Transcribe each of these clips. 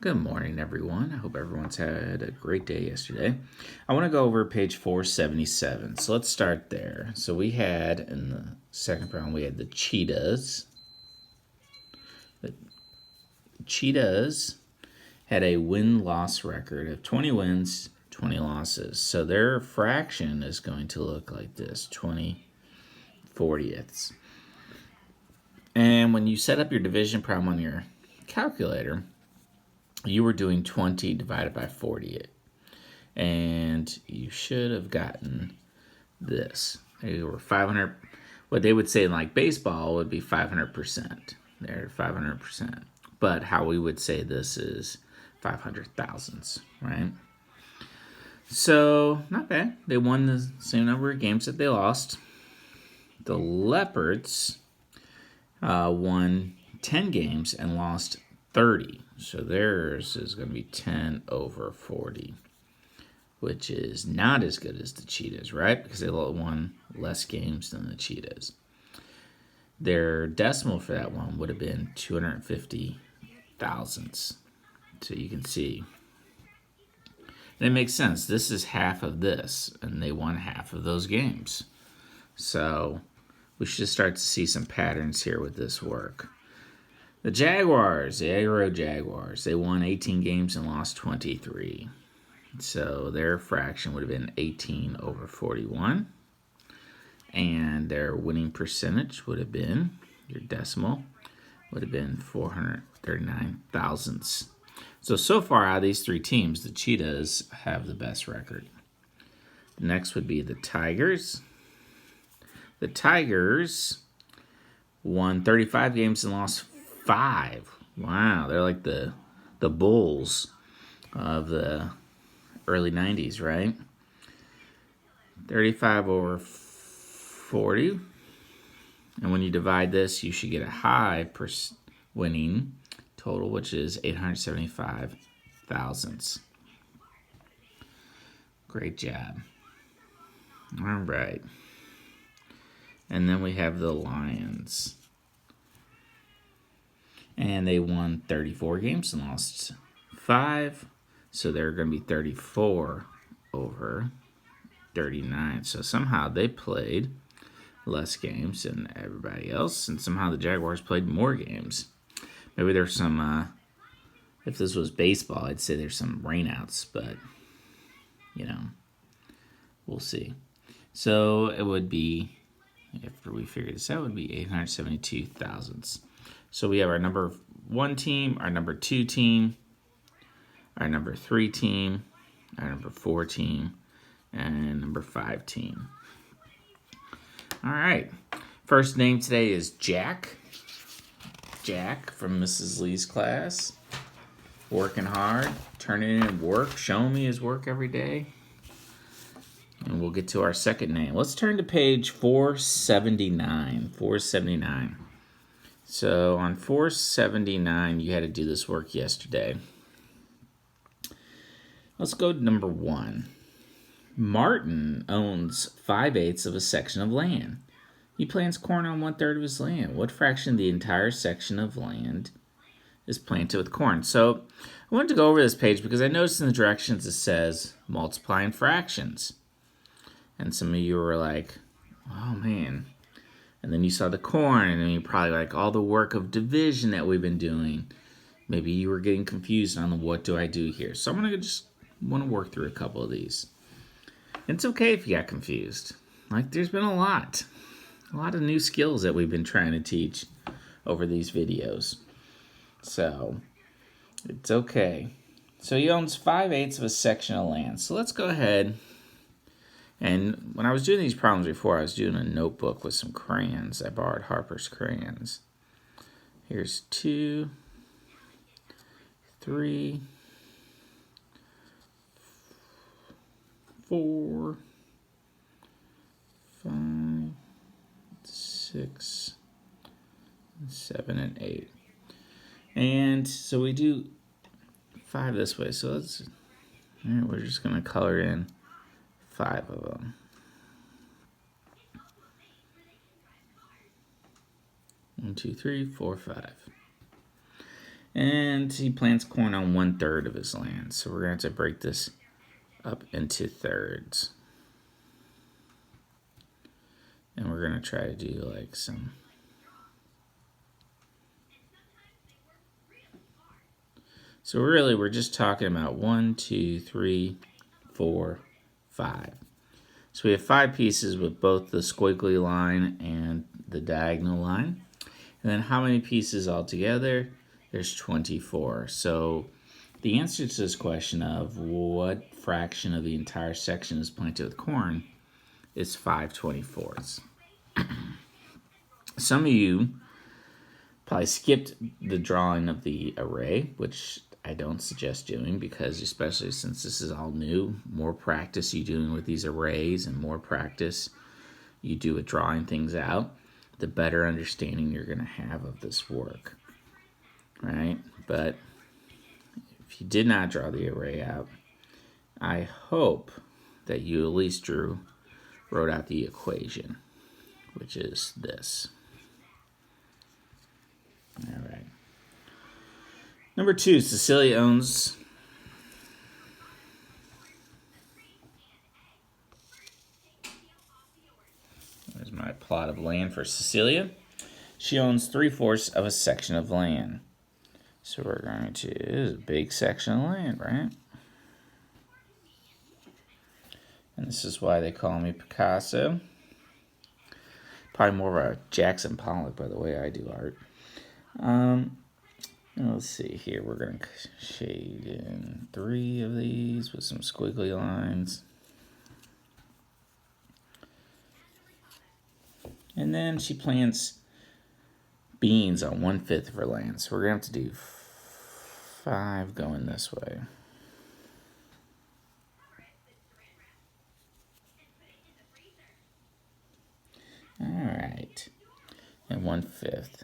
Good morning, everyone. I hope everyone's had a great day yesterday. I want to go over page 477. So let's start there. So we had in the second round, we had the Cheetahs. The Cheetahs had a win-loss record of 20 wins, 20 losses. So their fraction is going to look like this, 20/40ths. And when you set up your division problem on your calculator, you were doing 20 divided by 40. And you should have gotten this. They were 500. What they would say in like baseball would be 500%. They're 500%. But how we would say this is 500 thousandths, right? So, not bad. They won the same number of games that they lost. The Leopards won 10 games and lost 30. So theirs is going to be 10/40, which is not as good as the Cheetahs, right? Because they won less games than the Cheetahs. Their decimal for that one would have been 250 thousandths. So you can see. And it makes sense. This is half of this, and they won half of those games. So we should start to see some patterns here with this work. The Jaguars, the Aero Jaguars, they won 18 games and lost 23. So their fraction would have been 18/41. And their winning percentage would have been, your decimal, would have been 439 thousandths. So far out of these three teams, the Cheetahs have the best record. The next would be the Tigers. The Tigers won 35 games and lost 5. Wow, they're like the Bulls of the early 90s, right? 35/40. And when you divide this, you should get a high winning total, which is 875 thousandths. Great job. All right. And then we have the Lions. And they won 34 games and lost 5. So they're going to be 34/39. So somehow they played less games than everybody else. And somehow the Jaguars played more games. Maybe there's some, if this was baseball, I'd say there's some rainouts. But, we'll see. So it would be, after we figure this out, it would be 872 thousandths. So we have our number 1 team, our number 2 team, our number 3 team, our number 4 team, and number 5 team. All right. First name today is Jack. Jack from Mrs. Lee's class. Working hard, turning in work, showing me his work every day. And we'll get to our second name. Let's turn to page 479. 479. So on 479, you had to do this work yesterday. Let's go to number 1. Martin owns 5/8 of a section of land. He plants corn on 1/3 of his land. What fraction of the entire section of land is planted with corn? So I wanted to go over this page because I noticed in the directions it says multiplying fractions. And some of you were like, oh man. And then you saw the corn, and then you're probably like, all the work of division that we've been doing. Maybe you were getting confused on what do I do here. So I'm going to just want to work through a couple of these. And it's okay if you got confused. Like, there's been a lot of new skills that we've been trying to teach over these videos. So it's okay. So he owns 5/8 of a section of land. So let's go ahead. And when I was doing these problems before, I was doing a notebook with some crayons. I borrowed Harper's crayons. Here's 2, 3, 4, 5, 6, 7, and 8. And so we do 5 this way. So we're just going to color in 5 of them. 1, 2, 3, 4, 5. And he plants corn on 1/3 of his land. So we're going to have to break this up into thirds. And we're going to try to do like some... So really, we're just talking about 1, 2, 3, 4, 5. So we have 5 pieces with both the squiggly line and the diagonal line. And then how many pieces altogether? There's 24. So the answer to this question of what fraction of the entire section is planted with corn is 5/24. Some of you probably skipped the drawing of the array, which I don't suggest doing because especially since this is all new, more practice you doing with these arrays and more practice you do with drawing things out, the better understanding you're going to have of this work, right? But if you did not draw the array out, I hope that you at least wrote out the equation, which is this. All right. Number 2, Cecilia owns... There's my plot of land for Cecilia. She owns 3/4 of a section of land. So we're going to... It is a big section of land, right? And this is why they call me Picasso. Probably more of a Jackson Pollock by the way I do art. Let's see here. We're going to shade in 3 of these with some squiggly lines. And then she plants beans on 1/5 of her land. So we're going to have to do 5 going this way. All right. And 1/5.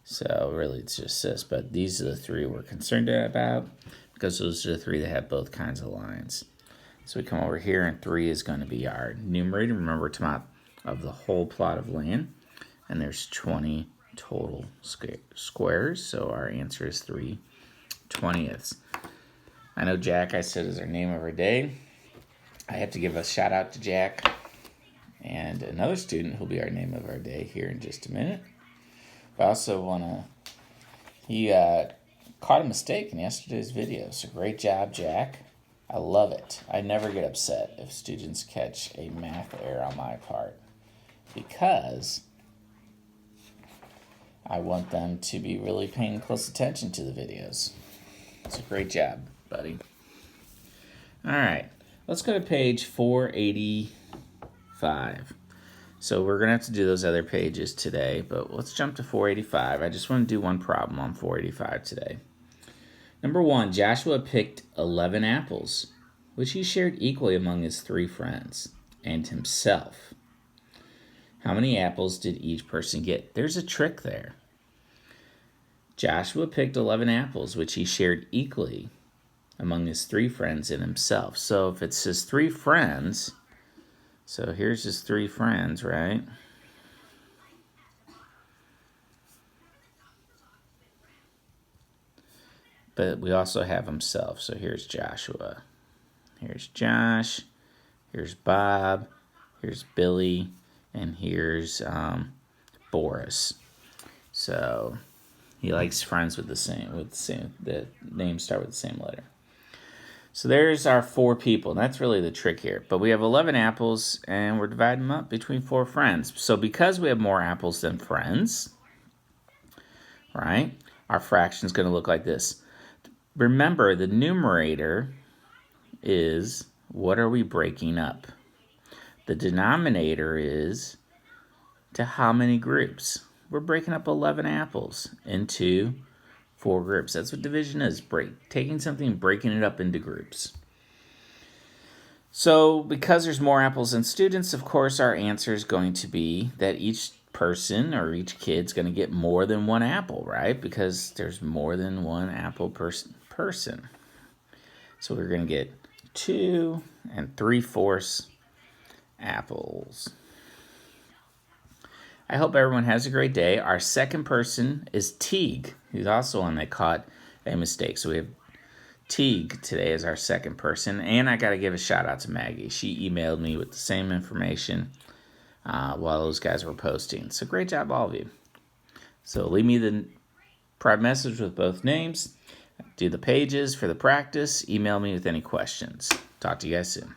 So really it's just this, but these are the 3 we're concerned about because those are the 3 that have both kinds of lines. So we come over here and 3 is going to be our numerator. Remember we're talking about of the whole plot of land. And there's 20 total squares, so our answer is 3/20. I know Jack, I said, is our name of our day. I have to give a shout out to Jack and another student who'll be our name of our day here in just a minute. I also want to... He caught a mistake in yesterday's video, so great job, Jack. I love it. I never get upset if students catch a math error on my part because I want them to be really paying close attention to the videos. It's a great job, buddy. All right, let's go to page 485. So we're going to have to do those other pages today, but let's jump to 485. I just want to do one problem on 485 today. Number 1, Joshua picked 11 apples, which he shared equally among his 3 friends and himself. How many apples did each person get? There's a trick there. Joshua picked 11 apples, which he shared equally among his 3 friends and himself. So if it's his 3 friends, so here's his 3 friends, right? But we also have himself. So here's Joshua. Here's Josh. Here's Bob. Here's Billy. And here's Boris. So he likes friends with the names start with the same letter. So there's our 4 people. That's really the trick here. But we have 11 apples, and we're dividing them up between 4 friends. So because we have more apples than friends, right, our fraction is going to look like this. Remember, the numerator is what are we breaking up? The denominator is to how many groups? We're breaking up 11 apples into 4 groups. That's what division is, taking something and breaking it up into groups. So because there's more apples than students, of course, our answer is going to be that each person or each kid's going to get more than 1 apple, right? Because there's more than 1 apple per person. So we're going to get 2 3/4 apples. I hope everyone has a great day. Our second person is Teague, who's also one that caught a mistake. So we have Teague today as our second person. And I got to give a shout out to Maggie. She emailed me with the same information while those guys were posting. So great job, all of you. So leave me the private message with both names. Do the pages for the practice. Email me with any questions. Talk to you guys soon.